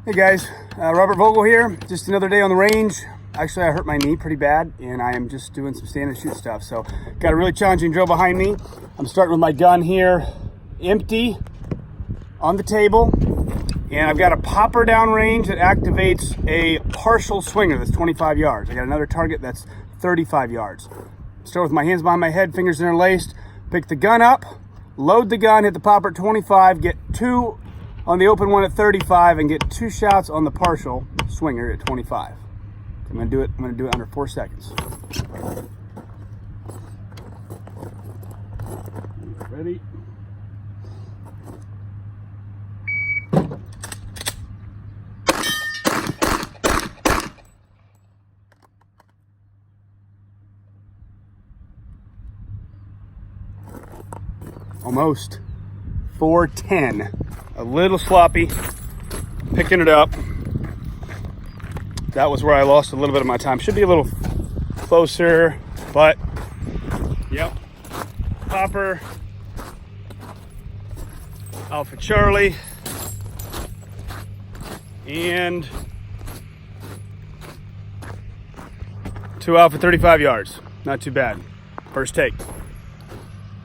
Hey guys, Robert Vogel here. Just another day on the range. Actually, I hurt my knee pretty bad, and I am just doing some stand and shoot stuff. So, got a really challenging drill behind me. I'm starting with my gun here, empty, on the table, and I've got a popper downrange that activates a partial swinger that's 25 yards. I got another target that's 35 yards. Start with my hands behind my head, fingers interlaced, pick the gun up, load the gun, hit the popper at 25, get two on the open one at 35, and get two shots on the partial swinger at 25. I'm gonna do it under 4 seconds. Ready? Almost 410. A little sloppy, picking it up. That was where I lost a little bit of my time. Should be a little closer, but yep. Popper, Alpha Charlie, and 2 Alpha 35 yards. Not too bad. First take.